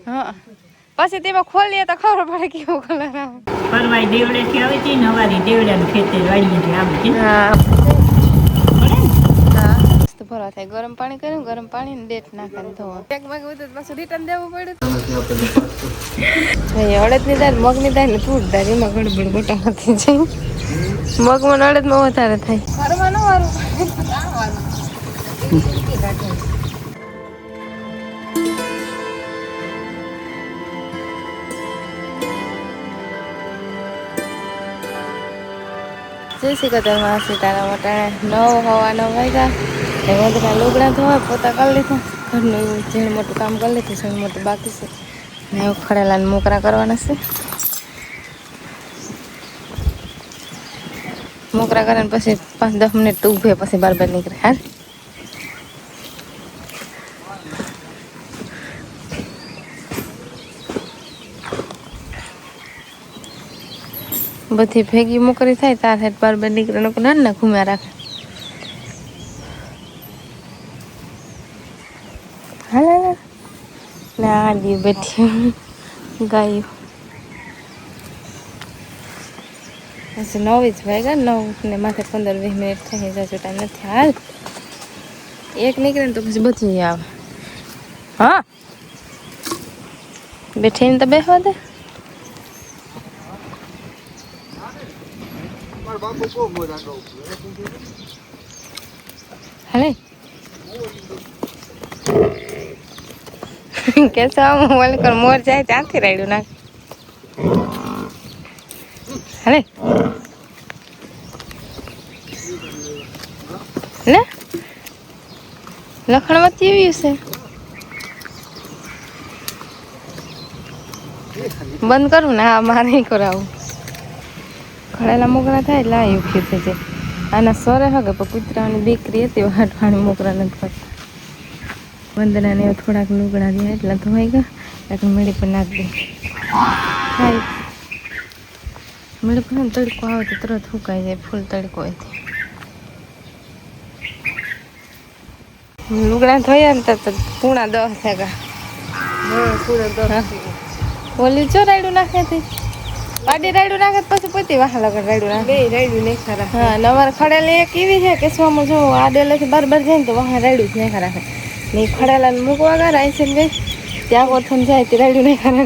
હા પછી તેમાં ખોલીએ તો ખબર પડે કેવો કલર આવે. પરવાઈ દેવડેથી આવી હતી ને અમારી દેવડાનું ખેતર વાડીએથી આવી હતી. હા તો ભરવા થાય ગરમ પાણી કર્યું ગરમ પાણી ને ડેટ નાખે ધોવા પાછું રિટર્ન દેવું પડ્યું. અડદ ની દાળ મગ ની દાળ ને તુર દાળ એમાં ગડબડ ગોટા નથી જાય. મગમાં અડદ માં વધારે થાય. જય શ્રી કૃષ્ણ સીતારામ વટાણે 9:09 વાગ્યા બધા લુગડા ધોવા પોતા કરી લીધા ઘરનું એવું ઝીણ મોટું કામ કરી લીધું ઝીણ મોટું બાકી છે ને ખડેલા ને મોકરા કરવાના છે. મોકરા કરે ને પછી 5-10 મિનિટ તો ઊભે પછી બાર નીકળે. હા બધી ભેગી મોકરી થાય તાર હેઠ બાર નીકળે ના ઘૂમ્યા રાખે. હા ના દી બેઠી ગાયું હજી 9 જ વાગ્યા 9 ને માથે 15-20 મિનિટ થઈ જાય ટાઈમ નથી. હાલ એક નીકળે ને તો પછી બધી આવે. હા બેઠીને તો બેસવા દે. હલે કેસા મોર જાય ત્યાંથી રાડ્યું નાખ. હલે ને લખણમાં એવી છે. બંધ કરું ને હા મારે નહીં કરાવું. ખડેલા મોકરા થાય એટલે આ યુખી થઈ જાય. આના સોરે હગે પણ કૂતરાની દીકરી હતી હાટવાણી મોકરા નથી કરતા. વંદના ને થોડાક લુગડા દે એટલા ધોવાઈ ગયા એટલે મેળી પર નાખી દે. હા મેળી પર તડકો આવે તો તરત સુકાઈ જાય ફૂલ તડકો હોય. લુગડા ધોયા ને તો 9:30 થયા. ઓલી જો રાયડું નાખે હતી પાડી રાયડું નાખે પછી પોતી વાહ લગન રાયડું નાખે બે રાયડું નહીં ખરા. હા નવાર ખડેલી એક એવી છે કે સ્વામો જો આડેલેથી બાર જાય ને તો વાહ રાયડું જ નહીં ખરા ને ખડેલા ને મૂકવા ગયા રાઈ છે બે ત્યાં કોથન જાય તે રાયડું નહીં ખરા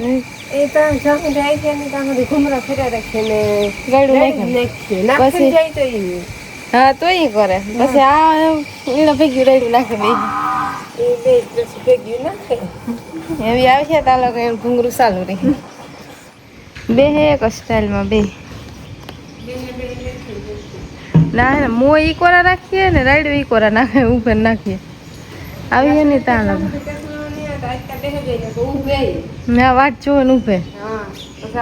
એ તો જામી જાય છે ને ત્યાં ઘુમરા ફેરા રાખે ને રાયડું નાખે પછી જાય તો એ હા તો એ કરે પછી આ એને ભેગ્યું રાયડું નાખે બે એ બે પછી ભેગ્યું નાખે એવી આવી છે તાલો કે ઘુંઘરું ચાલુ રહી બે હે એક સ્ટાઇલમાં બે ના ના મો ઈ કોરા રાખીએ ને રાયડું ઈ કોરા નાખે ઉપર નાખીએ આવી હે ને તાલો મેં વાટ જોવે ને ઉભે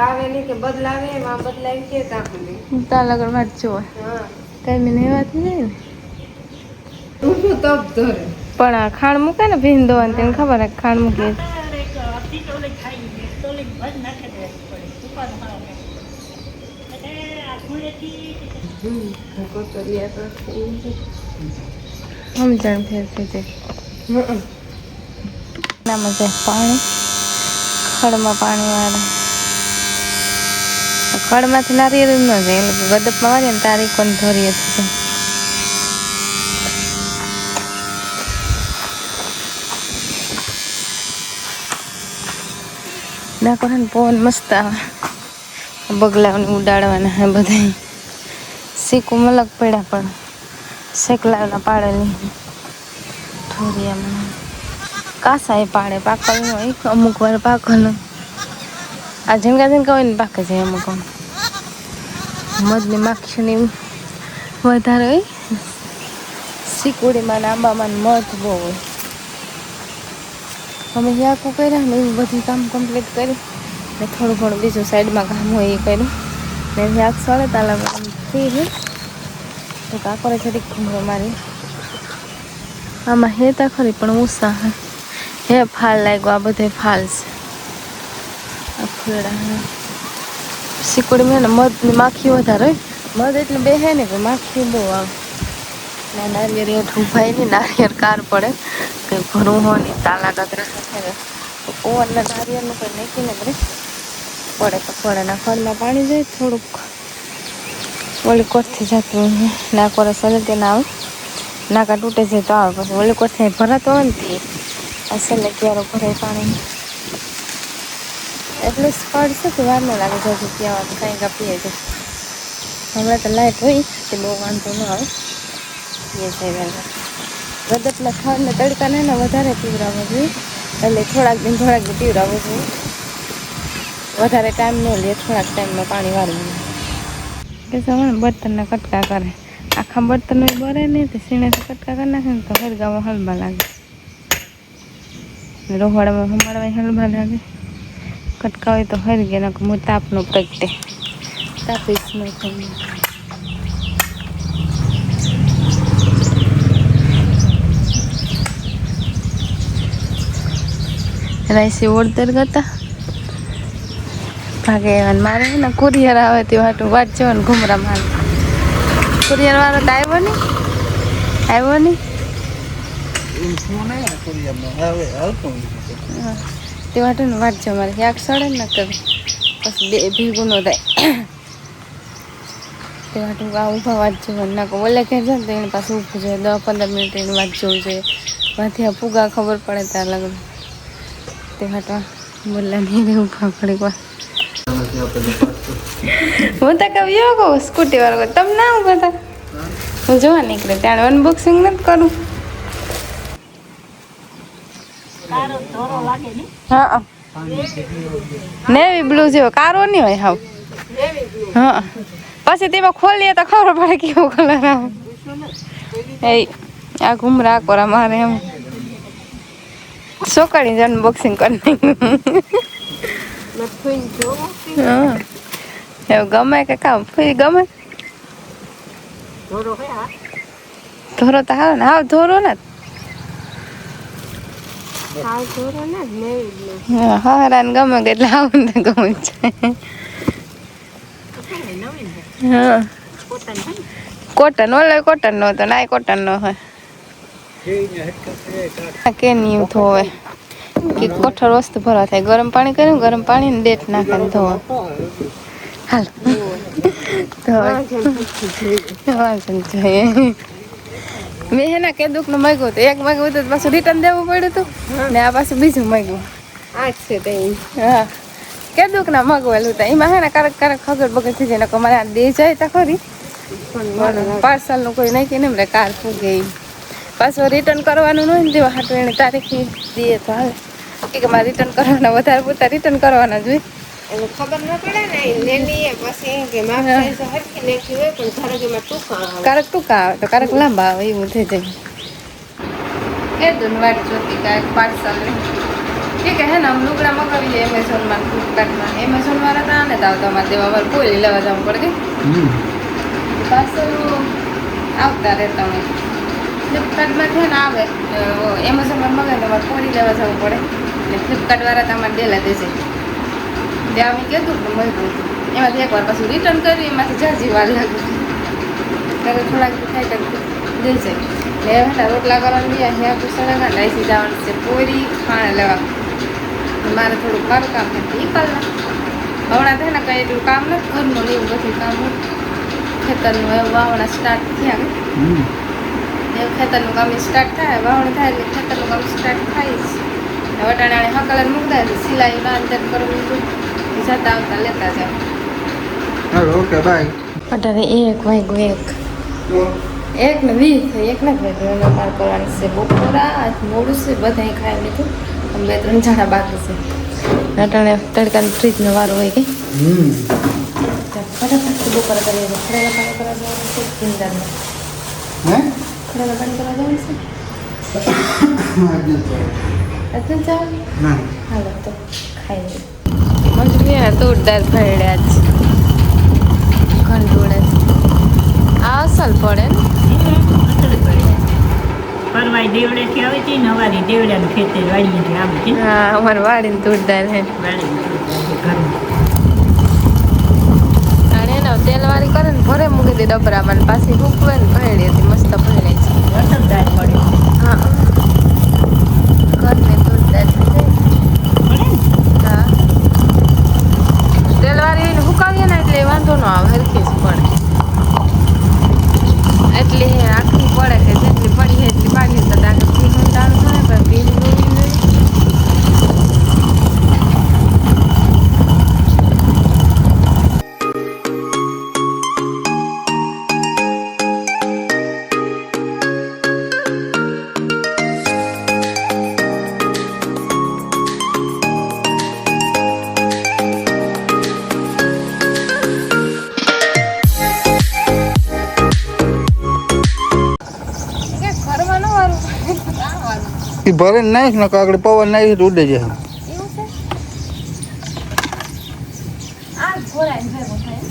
આવે નહીં કે બદલાવે એમાં બદલાવી કે તાલ આગળ વાટ જોવે કઈ મને એ વાત નહીં ને પણ ખાણ મૂકે ને ભીન દોવા તેને ખબર હે ખાણ મૂકી સમજણ ફેર થઈ જાય નામાં જાય પાણી ખડમાં પાણી વાળે ખડમાંથી નારિયેળ ન જાય એટલે ગદપમાં વાળીએ ને તારી કોણ ધોરીએ છે ના કરે ને પવન મસ્ત આવે બગલાઓને ઉડાડવાના હે બધા શીકું મલક પડ્યા પણ શેકલાવના પાડેલી ઠોરિયામાં કાસા એ પાડે પાકવાનું હોય અમુક વાર પાકવાનું આ ઝીંગા હોય ને પાકે જાય અમુક મધની માખીની વધારે હોય શીકુડીમાં ને આંબામાં મધ બહુ હોય અમે યાકું કર્યા ને એવું બધું કામ કમ્પ્લીટ કરી ને થોડું ઘણું બીજું સાઈડમાં કામ હોય એ કર્યું ને યાક સોળે તાલા ફ્રી છે તો કાકોરે છેટી ઘૂમરો મારી આમાં હેતા ખરી પણ ઉષા હે ફાલ લાગ્યો આ બધે ફાલ છે આ ફૂલડા શીકુડી મેં ને મધની માખી વધારે હોય મધ એટલે બે હે ને કે માખી બહુ આવે ને નારિયેળ હેઠ ઉભાય ને નારિયેળ કાર પડે કંઈ ભરવું હોય ને તાલા કાંકરા થાય ઓવરના નારિયેળનું કોઈ નાખીને પડે પડે તો પડે ના ખડમાં પાણી જાય થોડુંક ઓલી કોરથી જતું ના કોરે સલે ના આવે નાકા તૂટે જાય તો આવે પછી ઓલી કોરથી ભરાતો હોય ને તે અસલે ક્યારો ભરાય પાણી એટલે સ્પડ છે કે વાર ન લાગે જતું ત્યાં કાંઈ કાપીએ છે હમણાં તો લાઇટ હોય તે બહુ વાંધો ન આવે એ છે વહેલા રદતના ખાંડને તડકાને ને વધારે પીવડાવવો જોઈએ એટલે થોડાક દિન પીવડાવવું જોઈએ વધારે ટાઈમ ન લે થોડાક ટાઈમમાં પાણી વાળવું કે સવારે બર્તનના કટકા કરે આખા બર્તન બરે નહીં તો સીણેથી કટકા કરી નાખે ને તો હરગામાં હલવા લાગે રોહડામાં હમાડવા હલવા લાગે કટકા હોય તો હરી ગયા નાખું હું તાપનો પ્રગટે તાપીશ નહીં રાઈસી ઓળતર ગતા ભાગે મારે ને કુરિયર આવે તે વાટું વાંચો ને ઘુમરા મારે કુરિયર વાળો તો આવ્યો નહીં તે વાટું ને વાંચજો મારે યાક સડે ને કરે પછી બે ભેગું ન થાય તે વાટું આ ઊભા વાંચજો ના ઓલે કહે છે ને તો એને પાસે ઊભું જોઈએ 10-15 મિનિટ એને વાંચવું જોઈએ વાંથી આ ફુગા ખબર પડે ત્યાં લગ્ન તે વાટવા બોલા નહીં ઊભા પડી વાર હું તો કવિયો કહું સ્કૂટી વાળો તમે ના ઊભા હતા હું જોવા નીકળે ત્યારે અનબોક્સિંગ નથી કરું હા નેવી બ્લુ જેવો કારો નહીં હોય હાવ હા પછી તેમાં ખોલીએ તો ખબર પડે કેવો કલર આવે એ આ ઘુમરા કોરા મારે એમ છોકરી અનબોક્સિંગ કરી હા એવું ગમે કે કામ ફરી ગમે ધોરો તો હાવ ને હાવ ધોરો ને હા ગમે કે એટલે આવું ને ગમે છે હા કોટન ઓલે કોટન નો તો ના કોટન નો હોય કે નહીં ધોવે કે કઠોર વસ્તુ ભરવા થાય ગરમ પાણી કર્યું ગરમ પાણી ને ડેટ નાખે ધોવા હાલ મેં હે ને કેદુક નું માગ્યું હતું એક માગ્યું હતું પાછું રિટર્ન દેવું પડ્યું હતું ને આ પાછું બીજું માગ્યું હા કેદુક ના માગવેલું હતું એમાં હે ને કારક ખગડ બગડ થઈ જાય ને મારે દે જાય તો ખરી પાર્સલ નું કોઈ નાખી ને કાર ફૂગે પાછું રિટર્ન કરવાનું ન હોય ને તેવા હાટું એને તારીખ દે તો હાલે કે મારે રિટર્ન કરવાના વધારે પૂરતા રિટર્ન કરવાના જોઈએ એટલે ખબર ન પડે ને લેની પછી કે માપ સાઈઝ હરખી નાખી હોય પણ કારક ટૂંકા આવે તો કારક લાંબા આવે એવું થઈ જાય એ દુન વાટ જોતી કાંઈક પાર્સલ ઠીક હે ને हम લુગડા મગાવીએ એમેઝોનમાં ફ્લિપકાર્ટમાં એમેઝોન વાળા ના ને તો તમારે દેવા વાળું કોઈ લેવા જવું પડે પાર્સલ આવતા રહેતા હોય ફ્લિપકાર્ટમાં છે ને આવે એમેઝોનમાં મગાવે તમારે પૂરી લેવા જવું પડે ને ફ્લિપકાર્ટ વાળા તમારે ડેલા દેશે ત્યાં અમે કીધું કે મળ્યું એમાંથી એકવાર પાછું રિટર્ન કરી એમાંથી જાજી વાર લાગે ત્યારે થોડાક થાય તો દે છે ને હવે રોટલા કરવાનું બી અહીંયા પૂછાડા લાઈસી જવાનું છે પૂરી ખાણ લેવા મારે થોડું મારું કામ થાય એ કર હમણાં થાય ને કંઈ એટલું કામ નથી ઘરનું ને એવું બધું કામ ખેતરનું એવું વાવણા સ્ટાર્ટ થયા એવું ખેતરનું કામ સ્ટાર્ટ થાય વાવણી થાય એટલે ખેતરનું કામ સ્ટાર્ટ થાય જ વટાણાને હકલર મૂકતા સિલાઈ અંદર કરવું જતા આવતા લેતા જાવ ઓકે બાય અઢારે 1 વાગ્યું 1 ને 20 એક ને વાગ્યું અમારે કરવાનું છે બપોરા આજ મોડું છે બધાય ખાઈ લીધું અમે 2-3 જણા બાકી છે અટાણે તડકાની ફ્રીજનો વારો હોય કે ફટાફટ બપોર કરીએ ખડેલા પાણી કરવા જવાનું છે કિંદરમાં ખડેલા પાણી કરવા જવાનું છે એટલે ચાલ હાલો તો ખાઈ લઈએ મજબૂરી ને તું ડર ભરડ્યા જ ઘંટોળે આ અસલ પડે ને પરવાઈ દેવડેથી આવી હતી ને અમારી દેવડાનું ખેતર વાડીએથી આવી હતી હા અમારે વાડીને તુરદાર હે અને એનો તેલવાળી કરે ને ભરે મૂકી દે ડબરામાં પાછી મૂકવે ને ભરેલી હતી મસ્ત ભરેલી છે વરસાદ પડ્યો હા ઘરને તુરદાર થઈ જાય ભરે નાખ ને કાકડી પવન નાખી ઉડે જાય એવું છે આ ઘોરાય ભેગો થાય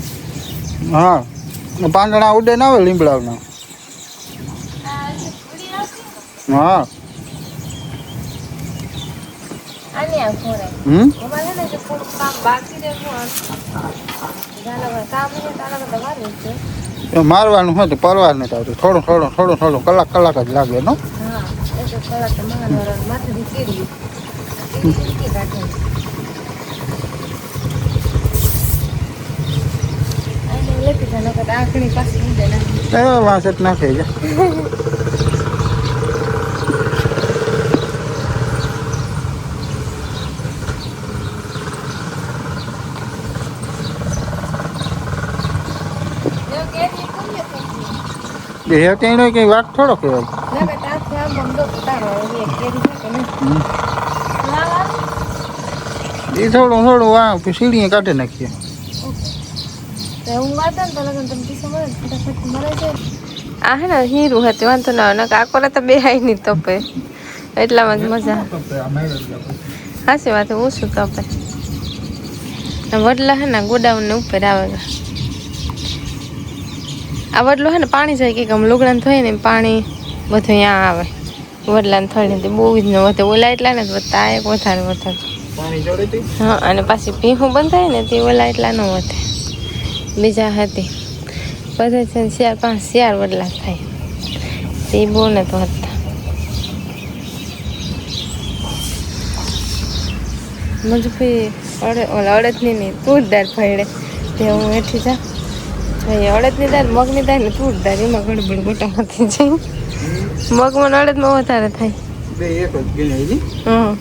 હા પાંદડા ઉડે ના આવે લીમડાના આ ઉડી આવશે હા આની આ ઘોરાય અમારે ને જો થોડું કામ બાકી રહેવું જાનવર કામ ને તારા બધા મારું છે એ મારવાનું હોય તો પરવાર નથી આવતું થોડું કલાક જ લાગે નો હા એ તો કલાક તો મહાનવર માથેથી ચીડ્યું ચીડી કાઢે આને લેતી જાનો કે આંખની પાસે ઉડે ના એ વાસત નાખે છે બે હેતીનો કઈ વાત થોડો કહેવાય ના બેટા આ ત્યાં બંધો તારો એ કેરી છે કે નહીં એ થોડું વા સીડીએ કાઢી નાખીએ તો હું વાત ને તો લગન તમે કિસ્સો મળે ફટાફટ મળે છે આ હે ને હીરું હતું વાંધો ના આવે કાકોરે તો બે હાઈ નહીં તપે એટલામાં જ મજા હાસી વાત ઓછું તપે વડલા હે ને ગોડાઉન ને ઉપર આવે આ વડલો હે ને પાણી જાય કે લુગડાને થાય ને પાણી બધું અહીંયા આવે વડલાને થઈને તે બહુ જ ન વધે ઓલા એટલા ને વધતા આ એક વધારે હા અને પાછી ભીહું બંધાય ને તે ઓલા એટલા ન વધે બીજા હતી બધા છે ને 4-5 વડલા થાય તે બહુ ને તો હતા મજબૂરી અડદની નહીં તું જ દાળ ફાડે તે હું એઠી જા અડદની દાળ મગની દાળ ને તું જ દાળ એમાં ગડબડ ગોટા નથી જાય મગમાં અડદમાં વધારે થાય બે એક જ ગણાય હમ